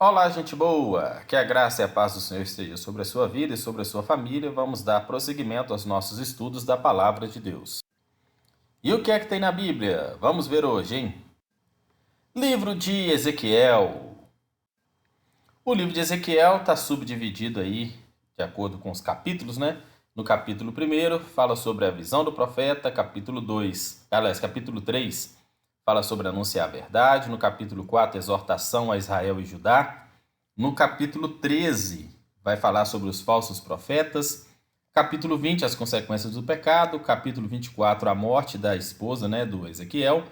Olá, gente boa! Que a graça e a paz do Senhor esteja sobre a sua vida e sobre a sua família. Vamos dar prosseguimento aos nossos estudos da Palavra de Deus. E o que é que tem na Bíblia? Vamos ver hoje, hein? Livro de Ezequiel. O livro de Ezequiel está subdividido aí, de acordo com os capítulos, né? No capítulo 1 fala sobre a visão do profeta, capítulo 3 fala sobre anunciar a verdade, no capítulo 4, exortação a Israel e Judá, no capítulo 13 vai falar sobre os falsos profetas, capítulo 20, as consequências do pecado, capítulo 24, a morte da esposa, né, do Ezequiel,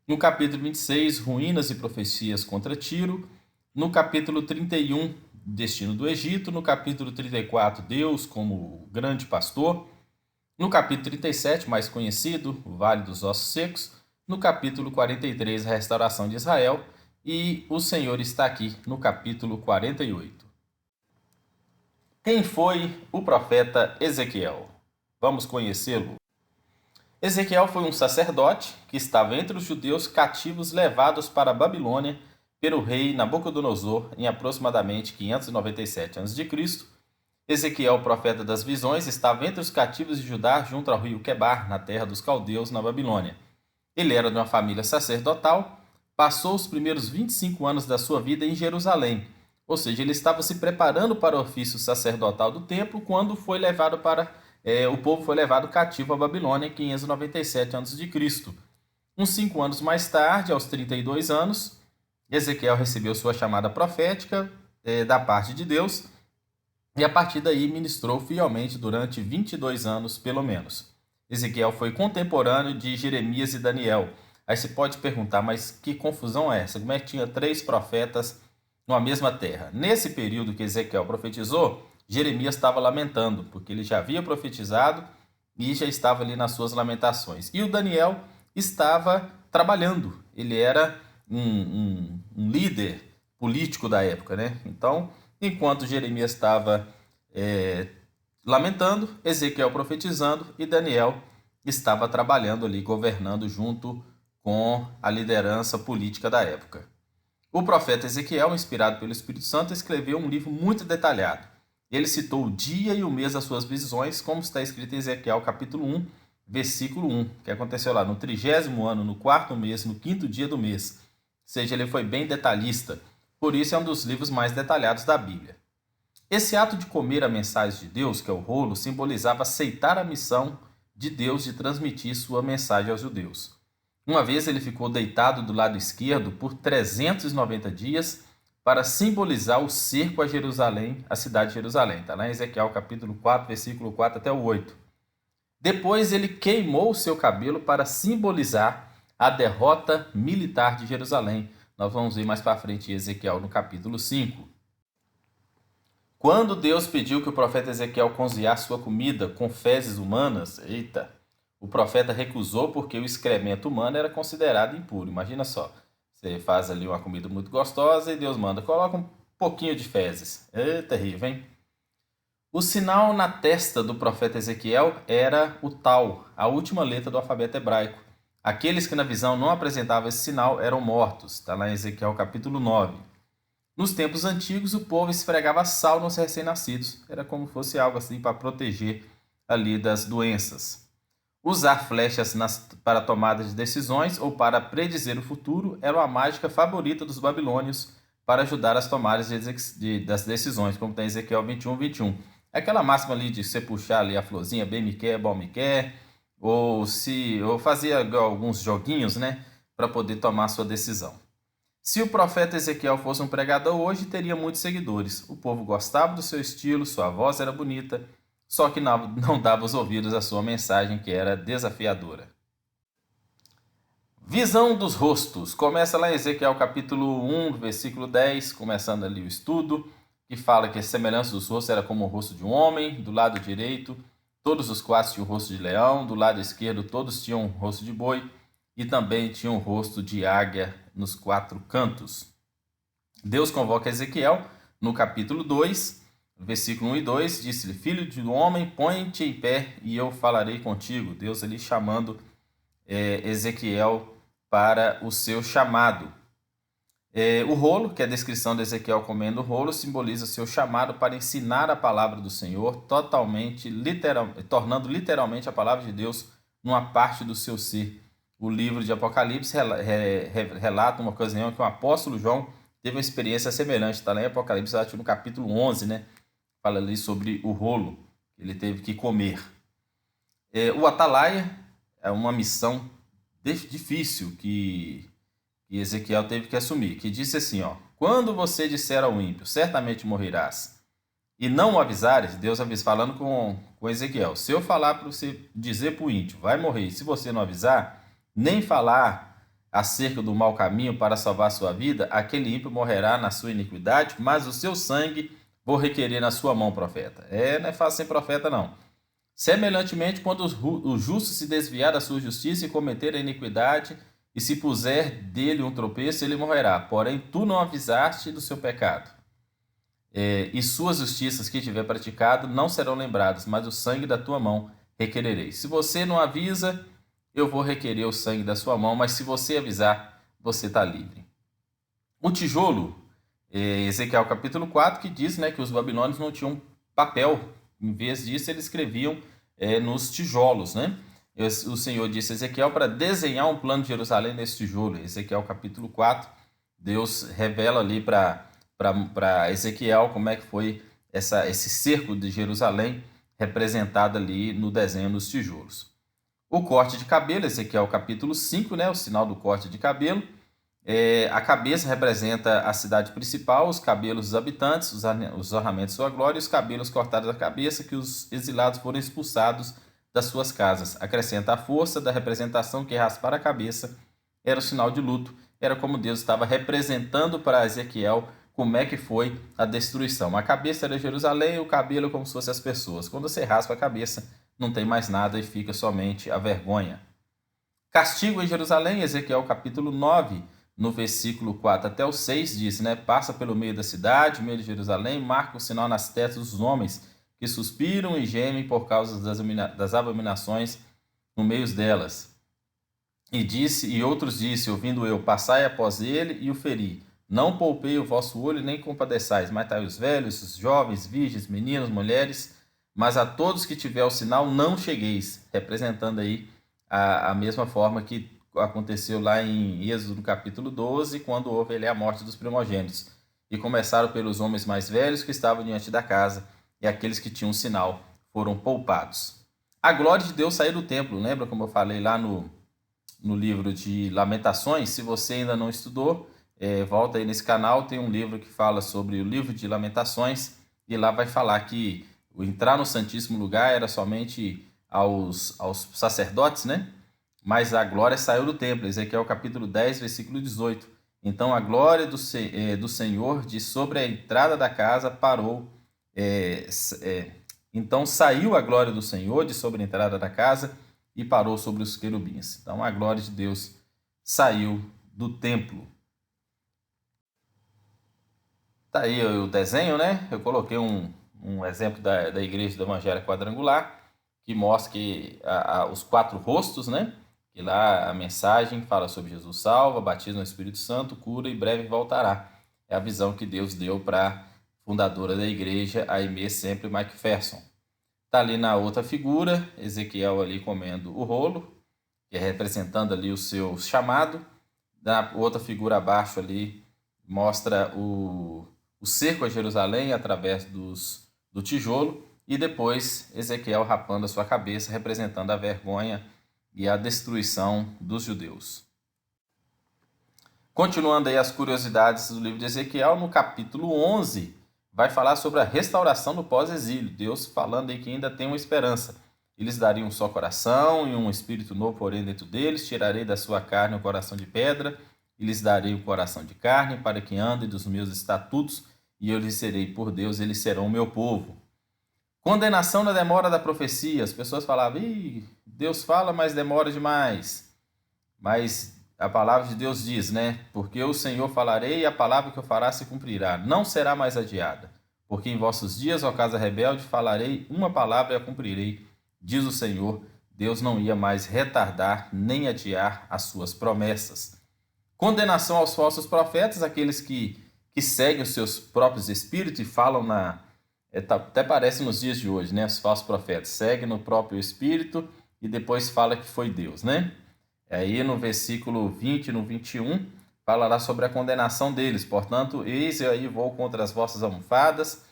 no capítulo 26, ruínas e profecias contra Tiro, no capítulo 31, destino do Egito, no capítulo 34, Deus como grande pastor, no capítulo 37, mais conhecido, o Vale dos Ossos Secos, no capítulo 43, a restauração de Israel, e o Senhor está aqui no capítulo 48. Quem foi o profeta Ezequiel? Vamos conhecê-lo. Ezequiel foi um sacerdote que estava entre os judeus cativos levados para a Babilônia pelo rei Nabucodonosor em aproximadamente 597 a.C. Ezequiel, profeta das visões, estava entre os cativos de Judá junto ao rio Quebar, na terra dos caldeus, na Babilônia. Ele era de uma família sacerdotal, passou os primeiros 25 anos da sua vida em Jerusalém, ou seja, ele estava se preparando para o ofício sacerdotal do templo quando o povo foi levado cativo à Babilônia em 597 a.C. Uns 5 anos mais tarde, aos 32 anos, Ezequiel recebeu sua chamada profética da parte de Deus e a partir daí ministrou fielmente durante 22 anos, pelo menos. Ezequiel foi contemporâneo de Jeremias e Daniel. Aí você pode perguntar, mas que confusão é essa? Como é que tinha 3 profetas numa mesma terra? Nesse período que Ezequiel profetizou, Jeremias estava lamentando, porque ele já havia profetizado e já estava ali nas suas lamentações. E o Daniel estava trabalhando, ele era um líder político da época, né? Então, enquanto Jeremias estava lamentando, Ezequiel profetizando e Daniel estava trabalhando ali, governando junto com a liderança política da época. O profeta Ezequiel, inspirado pelo Espírito Santo, escreveu um livro muito detalhado. Ele citou o dia e o mês das suas visões, como está escrito em Ezequiel capítulo 1, versículo 1, que aconteceu lá no 30º ano, no 4º mês, no 5º dia do mês. Ou seja, ele foi bem detalhista. Por isso é um dos livros mais detalhados da Bíblia. Esse ato de comer a mensagem de Deus, que é o rolo, simbolizava aceitar a missão de Deus de transmitir sua mensagem aos judeus. Uma vez ele ficou deitado do lado esquerdo por 390 dias para simbolizar o cerco a Jerusalém, a cidade de Jerusalém. Está lá em Ezequiel capítulo 4, versículo 4 até o 8. Depois ele queimou o seu cabelo para simbolizar a derrota militar de Jerusalém. Nós vamos ver mais para frente em Ezequiel no capítulo 5. Quando Deus pediu que o profeta Ezequiel cozinhasse sua comida com fezes humanas, o profeta recusou porque o excremento humano era considerado impuro. Imagina só, você faz ali uma comida muito gostosa e Deus manda, coloca um pouquinho de fezes. É terrível, hein? O sinal na testa do profeta Ezequiel era o tal, a última letra do alfabeto hebraico. Aqueles que na visão não apresentavam esse sinal eram mortos. Está lá em Ezequiel capítulo 9. Nos tempos antigos, o povo esfregava sal nos recém-nascidos. Era como se fosse algo assim para proteger ali das doenças. Usar flechas para tomada de decisões ou para predizer o futuro era uma mágica favorita dos babilônios para ajudar as tomadas das decisões, como tem Ezequiel 21:21. Aquela máxima ali de você puxar ali a florzinha, bem me quer, bom me quer, ou fazer alguns joguinhos, né, para poder tomar a sua decisão. Se o profeta Ezequiel fosse um pregador hoje, teria muitos seguidores. O povo gostava do seu estilo, sua voz era bonita, só que não dava os ouvidos à sua mensagem, que era desafiadora. Visão dos rostos. Começa lá em Ezequiel capítulo 1, versículo 10, começando ali o estudo, que fala que a semelhança dos rostos era como o rosto de um homem, do lado direito, todos os 4 tinham o rosto de leão, do lado esquerdo todos tinham o rosto de boi, e também tinha o rosto de águia nos 4 cantos. Deus convoca Ezequiel no capítulo 2, versículo 1 e 2, disse-lhe, filho de homem, põe-te em pé e eu falarei contigo. Deus ali chamando Ezequiel para o seu chamado. O rolo, que é a descrição de Ezequiel comendo o rolo, simboliza seu chamado para ensinar a palavra do Senhor, tornando literalmente a palavra de Deus numa parte do seu ser. O livro de Apocalipse relata uma ocasião que o apóstolo João teve uma experiência semelhante. Está lá em Apocalipse, acho que no capítulo 11, né? Fala ali sobre o rolo que ele teve que comer. O atalaia é uma missão difícil que Ezequiel teve que assumir, que disse assim, ó: quando você disser ao ímpio, certamente morrerás, e não o avisares, Deus avisa, falando com Ezequiel, se eu falar para você dizer para o ímpio, vai morrer, se você não avisar, nem falar acerca do mau caminho para salvar a sua vida, aquele ímpio morrerá na sua iniquidade, mas o seu sangue vou requerer na sua mão, profeta. Não é fácil ser profeta, não. Semelhantemente, quando o justo se desviar da sua justiça e cometer a iniquidade, e se puser dele um tropeço, ele morrerá. Porém, tu não avisaste do seu pecado. E suas justiças que tiver praticado não serão lembradas, mas o sangue da tua mão requererei. Se você não avisa, eu vou requerer o sangue da sua mão, mas se você avisar, você está livre. O tijolo, Ezequiel capítulo 4, que diz, né, que os babilônios não tinham papel. Em vez disso, eles escreviam nos tijolos, né? O Senhor disse a Ezequiel para desenhar um plano de Jerusalém nesse tijolo. Ezequiel capítulo 4, Deus revela ali para Ezequiel como é que foi esse cerco de Jerusalém representado ali no desenho dos tijolos. O corte de cabelo, Ezequiel capítulo 5, né, o sinal do corte de cabelo. A cabeça representa a cidade principal, os cabelos dos habitantes, os ornamentos de sua glória e os cabelos cortados da cabeça que os exilados foram expulsados das suas casas. Acrescenta a força da representação que raspar a cabeça era o sinal de luto. Era como Deus estava representando para Ezequiel como é que foi a destruição. A cabeça era Jerusalém, o cabelo como se fossem as pessoas. Quando você raspa a cabeça, não tem mais nada e fica somente a vergonha. Castigo em Jerusalém, Ezequiel capítulo 9, no versículo 4 até o 6, diz, né? Passa pelo meio da cidade, meio de Jerusalém, marca o sinal nas testas dos homens, que suspiram e gemem por causa das abominações no meio delas. E outros disse, ouvindo eu, passai após ele e o feri. Não poupei o vosso olho, nem compadeçais, matai os velhos, os jovens, virgens, meninos, mulheres, mas a todos que tiver o sinal não chegueis, representando aí a mesma forma que aconteceu lá em Êxodo, no capítulo 12, quando houve ali a morte dos primogênitos. E começaram pelos homens mais velhos que estavam diante da casa, e aqueles que tinham um sinal foram poupados. A glória de Deus saiu do templo, lembra como eu falei lá no livro de Lamentações? Se você ainda não estudou, volta aí nesse canal, tem um livro que fala sobre o livro de Lamentações, e lá vai falar que o entrar no Santíssimo Lugar era somente aos sacerdotes, né? Mas a glória saiu do templo, Ezequiel capítulo 10, versículo 18. Então a glória do Senhor de sobre a entrada da casa parou. Então saiu a glória do Senhor de sobre a entrada da casa e parou sobre os querubins. Então a glória de Deus saiu do templo. Tá aí o desenho, né? Eu coloquei um exemplo da igreja do Evangelho Quadrangular, que mostra que os 4 rostos, né? E lá a mensagem fala sobre Jesus salva, batiza no Espírito Santo, cura e breve voltará. É a visão que Deus deu para a fundadora da igreja, Aimee Semple McPherson. Está ali na outra figura, Ezequiel ali comendo o rolo, que é representando ali o seu chamado. Na outra figura abaixo ali mostra o cerco a Jerusalém através do tijolo. E depois Ezequiel rapando a sua cabeça, representando a vergonha e a destruição dos judeus. Continuando aí as curiosidades do livro de Ezequiel, no capítulo 11, vai falar sobre a restauração do pós-exílio. Deus falando aí que ainda tem uma esperança. Eles dariam um só coração e um espírito novo, porém, dentro deles. Tirarei da sua carne um coração de pedra e lhes darei um coração de carne para que andem dos meus estatutos e eu lhes serei por Deus, eles serão o meu povo. Condenação na demora da profecia. As pessoas falavam, Deus fala, mas demora demais. Mas a palavra de Deus diz, né? Porque o Senhor falarei e a palavra que eu fará se cumprirá. Não será mais adiada. Porque em vossos dias, ó casa rebelde, falarei uma palavra e a cumprirei. Diz o Senhor, Deus não ia mais retardar nem adiar as suas promessas. Condenação aos falsos profetas, aqueles que seguem os seus próprios espíritos e falam até parece nos dias de hoje, né? Os falsos profetas seguem no próprio espírito e depois fala que foi Deus, né? Aí no versículo 20 e no 21, falará sobre a condenação deles. Portanto, eis eu aí vou contra as vossas almofadas,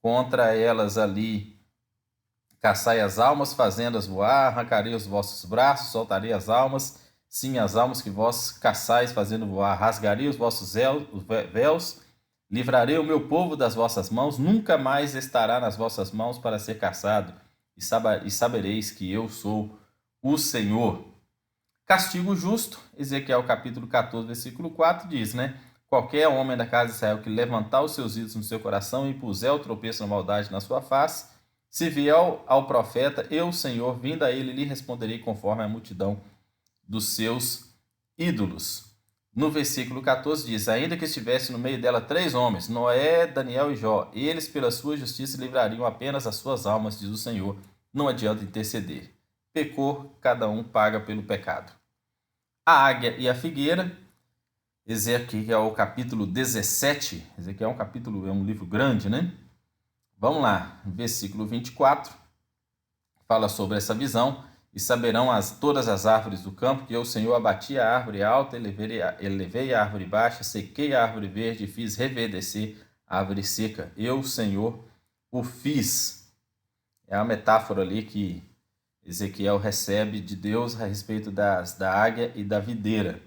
contra elas ali caçai as almas, fazendo-as voar, arrancarei os vossos braços, soltarei as almas, sim, as almas que vós caçais, fazendo voar, rasgarei os vossos véus, livrarei o meu povo das vossas mãos, nunca mais estará nas vossas mãos para ser caçado, e sabereis que eu sou o Senhor. Castigo justo, Ezequiel capítulo 14, versículo 4 diz, né? Qualquer homem da casa de Israel que levantar os seus ídolos no seu coração e puser o tropeço na maldade na sua face, se vier ao profeta, eu, Senhor, vindo a ele, lhe responderei conforme a multidão dos seus ídolos. No versículo 14 diz, ainda que estivesse no meio dela 3 homens, Noé, Daniel e Jó, eles pela sua justiça livrariam apenas as suas almas, diz o Senhor, não adianta interceder. Pecou, cada um paga pelo pecado. A águia e a figueira, Ezequiel capítulo 17, Ezequiel é um livro grande, né? Vamos lá, versículo 24, fala sobre essa visão, e saberão todas as árvores do campo que eu, Senhor, abati a árvore alta, elevei a árvore baixa, sequei a árvore verde e fiz reverdecer a árvore seca. Eu, Senhor, o fiz. É a metáfora ali que Ezequiel recebe de Deus a respeito da águia e da videira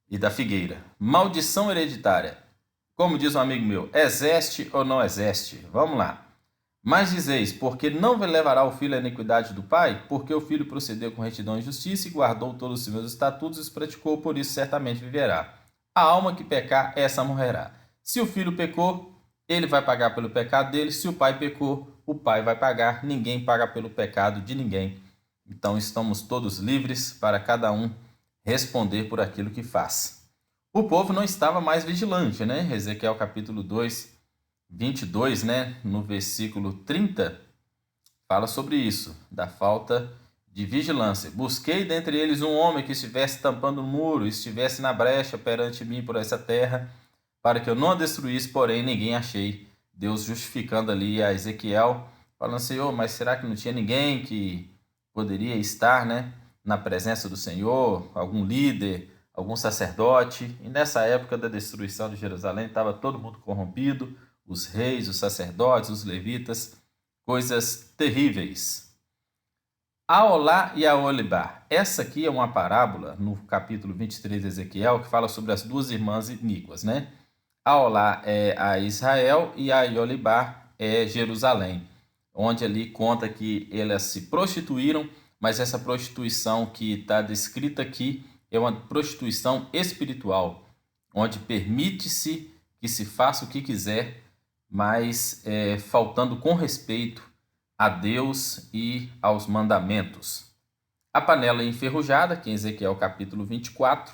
e da figueira. Maldição hereditária. Como diz um amigo meu, exeste ou não exeste? Vamos lá. Mas dizeis, porque não levará o filho à iniquidade do pai? Porque o filho procedeu com retidão e justiça e guardou todos os meus estatutos e os praticou, por isso certamente viverá. A alma que pecar, essa morrerá. Se o filho pecou, ele vai pagar pelo pecado dele. Se o pai pecou, o pai vai pagar. Ninguém paga pelo pecado de ninguém. Então estamos todos livres para cada um responder por aquilo que faz. O povo não estava mais vigilante, né? Ezequiel capítulo 2, 22, né? No versículo 30, fala sobre isso, da falta de vigilância. Busquei dentre eles um homem que estivesse tampando o muro, estivesse na brecha perante mim por essa terra, para que eu não a destruísse, porém ninguém achei. Deus justificando ali a Ezequiel, falando, Senhor, mas será que não tinha ninguém que poderia estar, né, na presença do Senhor, algum líder, algum sacerdote? E nessa época da destruição de Jerusalém, estava todo mundo corrompido, os reis, os sacerdotes, os levitas, coisas terríveis. Aolá e Aolibá. Essa aqui é uma parábola, no capítulo 23 de Ezequiel, que fala sobre as duas irmãs iníquas, né? Aolá é a Israel e a Aolibá é Jerusalém, onde ali conta que elas se prostituíram, mas essa prostituição que está descrita aqui é uma prostituição espiritual, onde permite-se que se faça o que quiser, mas faltando com respeito a Deus e aos mandamentos. A panela enferrujada, que em Ezequiel capítulo 24,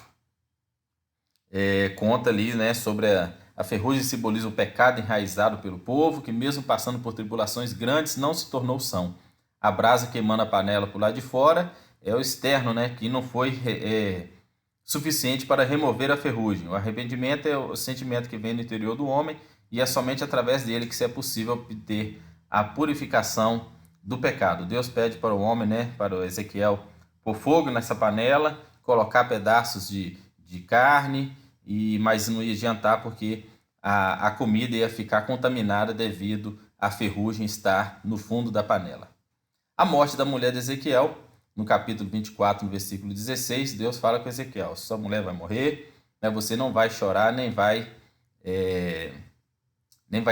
conta ali, né, sobre a ferrugem simboliza o pecado enraizado pelo povo, que mesmo passando por tribulações grandes, não se tornou são. A brasa queimando a panela por lá de fora é o externo, né, que não foi suficiente para remover a ferrugem. O arrependimento é o sentimento que vem do interior do homem e é somente através dele que é possível obter a purificação do pecado. Deus pede para o homem, né, para o Ezequiel, pôr fogo nessa panela, colocar pedaços de carne, mas não ia adiantar porque a comida ia ficar contaminada devido à ferrugem estar no fundo da panela. A morte da mulher de Ezequiel, no capítulo 24, no versículo 16, Deus fala com Ezequiel, sua mulher vai morrer, né, você não vai chorar, nem vai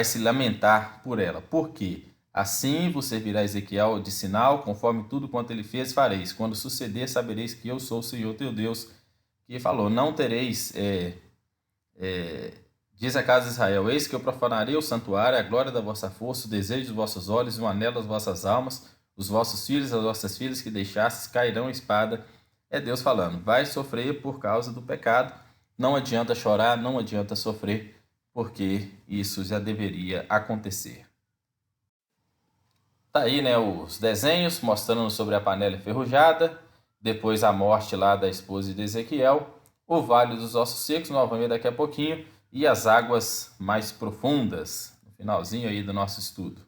se lamentar por ela. Por quê? Assim vos servirá Ezequiel de sinal, conforme tudo quanto ele fez, fareis. Quando suceder, sabereis que eu sou o Senhor teu Deus, que falou, não tereis, diz a casa de Israel, eis que eu profanarei o santuário, a glória da vossa força, o desejo dos vossos olhos, o anelo das vossas almas, os vossos filhos, as vossas filhas que deixastes cairão a espada. É Deus falando, vai sofrer por causa do pecado, não adianta chorar, não adianta sofrer, porque isso já deveria acontecer. Tá aí, né, os desenhos mostrando sobre a panela enferrujada, depois a morte lá da esposa de Ezequiel, o vale dos ossos secos, nós vamos ver daqui a pouquinho, e as águas mais profundas, no finalzinho aí do nosso estudo.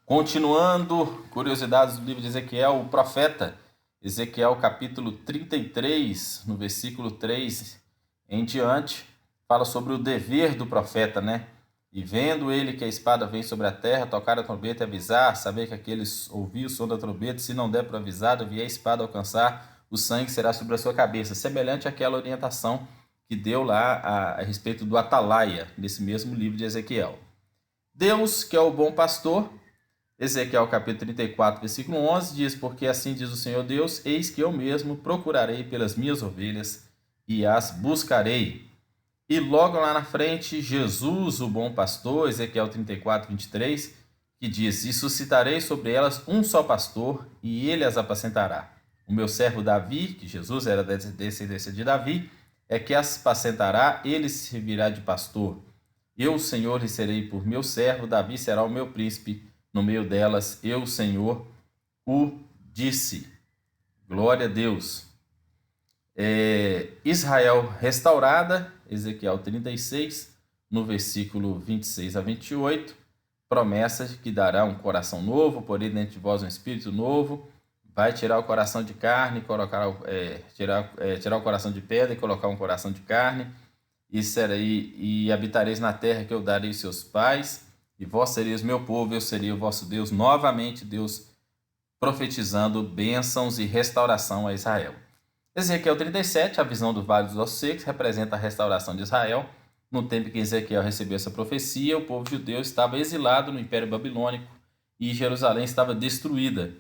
Continuando, curiosidades do livro de Ezequiel, o profeta Ezequiel capítulo 33, no versículo 3 em diante, fala sobre o dever do profeta, né? E vendo ele que a espada vem sobre a terra, tocar a trombeta e avisar, saber que aqueles ouvir o som da trombeta, se não der para avisar, vier a espada alcançar, o sangue será sobre a sua cabeça. Semelhante àquela orientação que deu lá a respeito do atalaia, nesse mesmo livro de Ezequiel. Deus, que é o bom pastor, Ezequiel capítulo 34, versículo 11, diz: porque assim diz o Senhor Deus, eis que eu mesmo procurarei pelas minhas ovelhas e as buscarei. E logo lá na frente, Jesus, o bom pastor, Ezequiel 34, 23, que diz: e suscitarei sobre elas um só pastor, e ele as apacentará. O meu servo Davi, que Jesus era da descendência de Davi, é que as apacentará, ele servirá de pastor. Eu, Senhor, lhe serei por meu servo, Davi será o meu príncipe no meio delas, eu, Senhor, o disse. Glória a Deus. Israel restaurada, Ezequiel 36, no versículo 26 a 28, promessa de que dará um coração novo, porém dentro de vós um espírito novo, vai tirar o coração de carne, tirar o coração de pedra e colocar um coração de carne, e habitareis na terra que eu darei aos seus pais, e vós sereis meu povo, eu serei o vosso Deus. Novamente, Deus profetizando bênçãos e restauração a Israel. Ezequiel 37, a visão do Vale dos Ossos Secos, representa a restauração de Israel. No tempo em que Ezequiel recebeu essa profecia, o povo judeu estava exilado no Império Babilônico e Jerusalém estava destruída.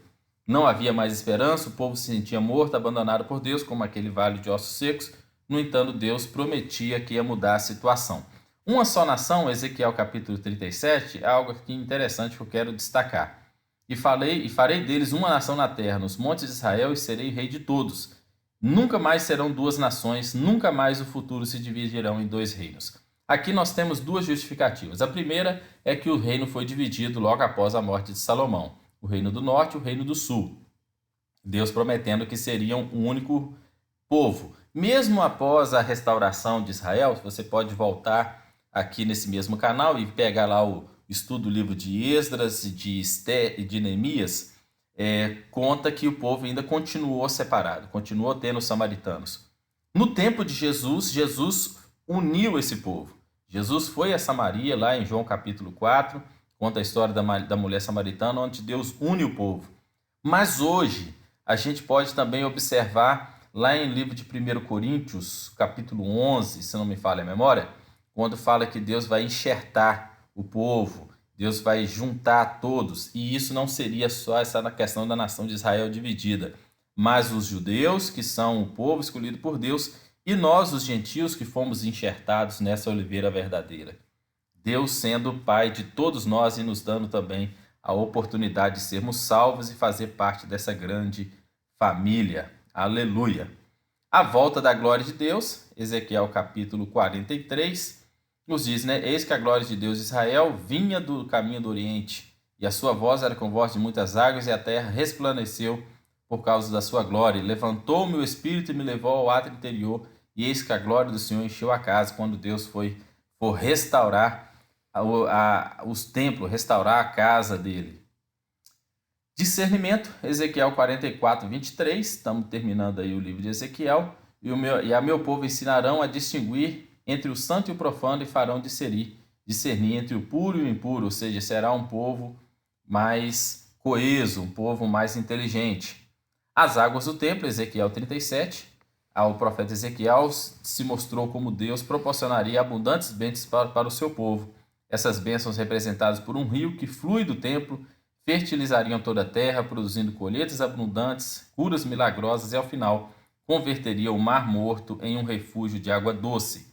Não havia mais esperança, o povo se sentia morto, abandonado por Deus, como aquele vale de ossos secos. No entanto, Deus prometia que ia mudar a situação. Uma só nação, Ezequiel capítulo 37, é algo aqui interessante que eu quero destacar. E farei deles uma nação na terra, nos montes de Israel, e serei rei de todos. Nunca mais serão duas nações, nunca mais no futuro se dividirão em dois reinos. Aqui nós temos duas justificativas. A primeira é que o reino foi dividido logo após a morte de Salomão. O reino do norte e o reino do sul. Deus prometendo que seriam um único povo. Mesmo após a restauração de Israel, você pode voltar aqui nesse mesmo canal e pegar lá o estudo do livro de Esdras, de Esté e de Neemias, conta que o povo ainda continuou separado, continuou tendo os samaritanos. No tempo de Jesus, Jesus uniu esse povo. Jesus foi a Samaria, lá em João capítulo 4, conta a história da mulher samaritana, onde Deus une o povo. Mas hoje, a gente pode também observar lá em livro de 1 Coríntios, capítulo 11, se não me falha a memória, quando fala que Deus vai enxertar o povo, Deus vai juntar todos, e isso não seria só essa questão da nação de Israel dividida, mas os judeus, que são o povo escolhido por Deus, e nós, os gentios, que fomos enxertados nessa oliveira verdadeira. Deus sendo o Pai de todos nós e nos dando também a oportunidade de sermos salvos e fazer parte dessa grande família. Aleluia! A volta da glória de Deus, Ezequiel capítulo 43, nos diz, né? Eis que a glória de Deus de Israel vinha do caminho do Oriente, e a sua voz era com voz de muitas águas, e a terra resplandeceu por causa da sua glória. Levantou o meu espírito e me levou ao átrio interior, e eis que a glória do Senhor encheu a casa, quando Deus for restaurar os templos, restaurar a casa dele. Discernimento, Ezequiel 44, 23, estamos terminando aí o livro de Ezequiel, e a meu povo ensinarão a distinguir entre o santo e o profano, e farão discernir entre o puro e o impuro, ou seja, será um povo mais coeso, um povo mais inteligente. As águas do templo, Ezequiel 37, ao profeta Ezequiel se mostrou como Deus proporcionaria abundantes bênçãos para o seu povo. Essas bênçãos, representadas por um rio que flui do templo, fertilizariam toda a terra, produzindo colheitas abundantes, curas milagrosas e, ao final, converteria o mar morto em um refúgio de água doce.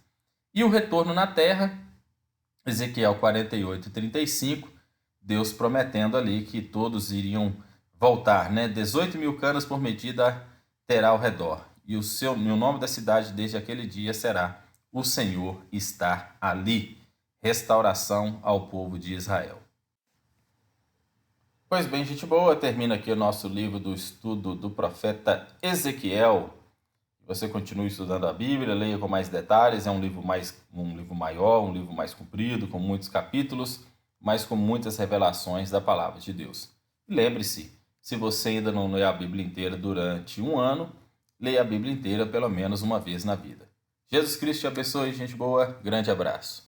E o retorno na terra, Ezequiel 48, 35, Deus prometendo ali que todos iriam voltar, né? 18.000 canas por medida terá ao redor. E o nome da cidade desde aquele dia será: o Senhor está ali. Restauração ao povo de Israel. Pois bem, gente boa, termina aqui o nosso livro do estudo do profeta Ezequiel. você continue estudando a Bíblia, leia com mais detalhes. É um livro maior, um livro mais comprido, com muitos capítulos, mas com muitas revelações da palavra de Deus. E lembre-se, se você ainda não lê a Bíblia inteira durante um ano, leia a Bíblia inteira pelo menos uma vez na vida. Jesus Cristo te abençoe, gente boa. Grande abraço.